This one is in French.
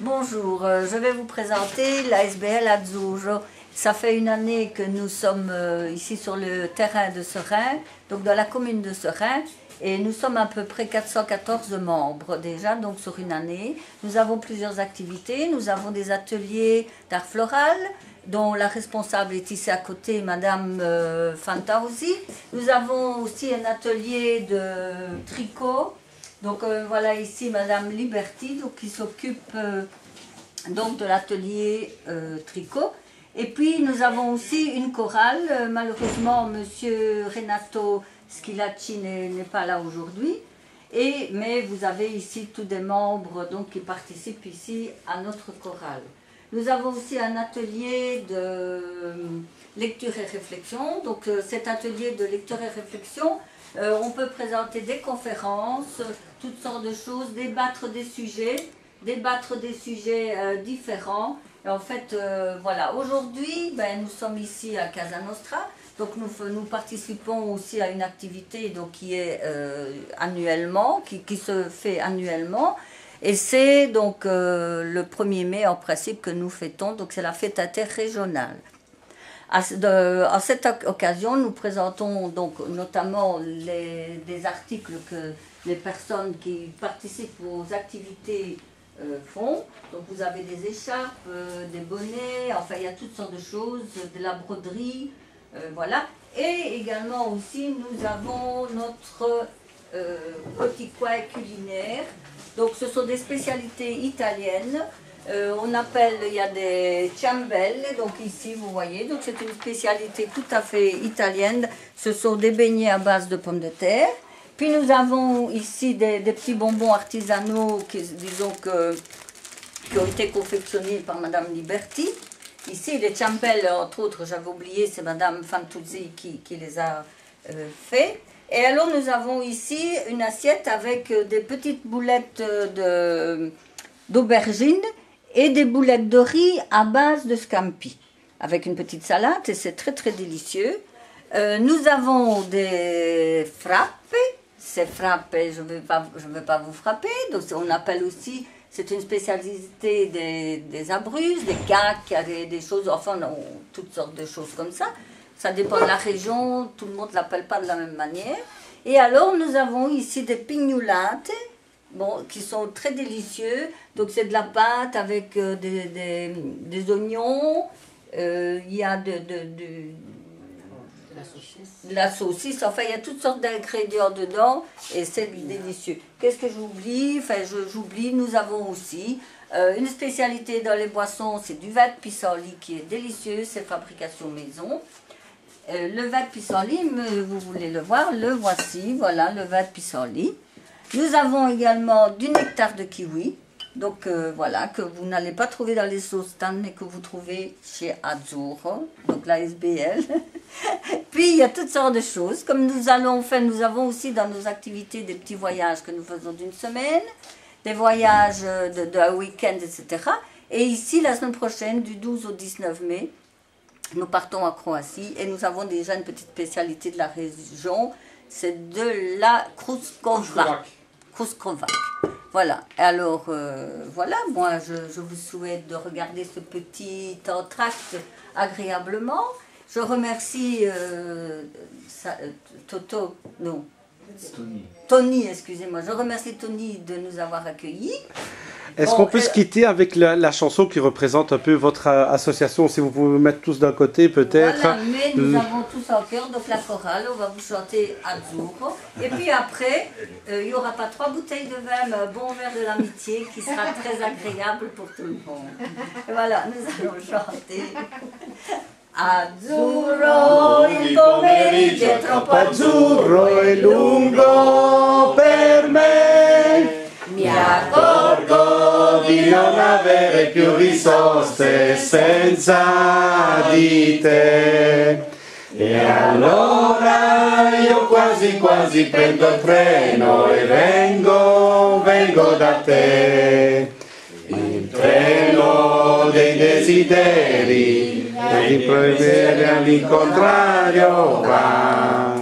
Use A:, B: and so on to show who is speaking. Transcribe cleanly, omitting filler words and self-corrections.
A: Bonjour, je vais vous présenter l'ASBL Azzurro. Ça fait une année que nous sommes ici sur le terrain de Seraing, donc dans la commune de Seraing, et nous sommes à peu près 414 membres déjà, donc sur une année. Nous avons plusieurs activités, nous avons des ateliers d'art floral, dont la responsable est ici à côté, Madame Fantausi. Nous avons aussi un atelier de tricot. Donc voilà ici Madame Liberty donc, qui s'occupe donc de l'atelier tricot. Et puis nous avons aussi une chorale. Malheureusement Monsieur Renato Schilacci n'est pas là aujourd'hui. Mais vous avez ici tous des membres donc, qui participent ici à notre chorale. Nous avons aussi un atelier de lecture et réflexion. Donc cet atelier de lecture et réflexion, on peut présenter des conférences, toutes sortes de choses, débattre des sujets différents. Et en fait, voilà, aujourd'hui, nous sommes ici à Casa Nostra, donc nous participons aussi à une activité donc, qui est annuellement, qui se fait annuellement. Et c'est donc le 1er mai en principe que nous fêtons, donc c'est la fête interrégionale. À cette occasion, nous présentons donc notamment des articles que les personnes qui participent aux activités font. Donc vous avez des écharpes, des bonnets, enfin il y a toutes sortes de choses, de la broderie, voilà. Et également aussi nous avons notre petit coin culinaire. Donc ce sont des spécialités italiennes. Il y a des ciambelle, donc ici vous voyez, donc c'est une spécialité tout à fait italienne. Ce sont des beignets à base de pommes de terre. Puis nous avons ici des petits bonbons artisanaux qui ont été confectionnés par Madame Liberty. Ici les ciambelle, entre autres, j'avais oublié, c'est Madame Fantuzzi qui les a fait. Et alors nous avons ici une assiette avec des petites boulettes d'aubergine et des boulettes de riz à base de scampi, avec une petite salade, et c'est très très délicieux. Nous avons des frappes. Ces frappes, je ne vais pas vous frapper, donc on appelle aussi, c'est une spécialité des abruzzes, des caques, des choses, enfin toutes sortes de choses comme ça. Ça dépend de la région, tout le monde ne l'appelle pas de la même manière. Et alors nous avons ici des pignolate, bon, qui sont très délicieux. Donc c'est de la pâte avec des oignons, il y a de la saucisse, enfin il y a toutes sortes d'ingrédients dedans et c'est délicieux. Qu'est-ce que j'oublie? Enfin j'oublie, nous avons aussi une spécialité dans les boissons, c'est du vin de pissenlit qui est délicieux, c'est fabrication maison. Le vin de pissenlit, vous voulez le voir, le voici, voilà le vin de pissenlit. Nous avons également du nectar de kiwi, donc voilà, que vous n'allez pas trouver dans les stands, mais que vous trouvez chez Azzurro, donc la SBL. Puis il y a toutes sortes de choses, comme nous avons aussi dans nos activités des petits voyages que nous faisons d'une semaine, des voyages d'un week-end, etc. Et ici, la semaine prochaine, du 12 au 19 mai, nous partons à Croatie et nous avons déjà une petite spécialité de la région, c'est de la Kruškovac. Voilà, alors voilà, moi je vous souhaite de regarder ce petit entracte agréablement. Je remercie Tony, excusez-moi, je remercie Tony de nous avoir accueillis.
B: Est-ce qu'on peut se quitter avec la chanson qui représente un peu votre association, si vous pouvez vous mettre tous d'un côté peut-être?
A: Voilà, mais nous avons tous en cœur, donc la chorale, on va vous chanter Azzurro. Et puis après, il n'y aura pas 3 bouteilles de vin, mais un bon verre de l'amitié qui sera très agréable pour tout le monde. Et voilà, nous allons chanter. Azzurro, il pomeriggio è troppo
B: azzurro e lungo per me.
A: Mi accorgo
B: Di non avere più risorse senza di te. E allora io quasi quasi prendo il treno e vengo da te. Il treno dei desideri e di proibire all'incontrario va.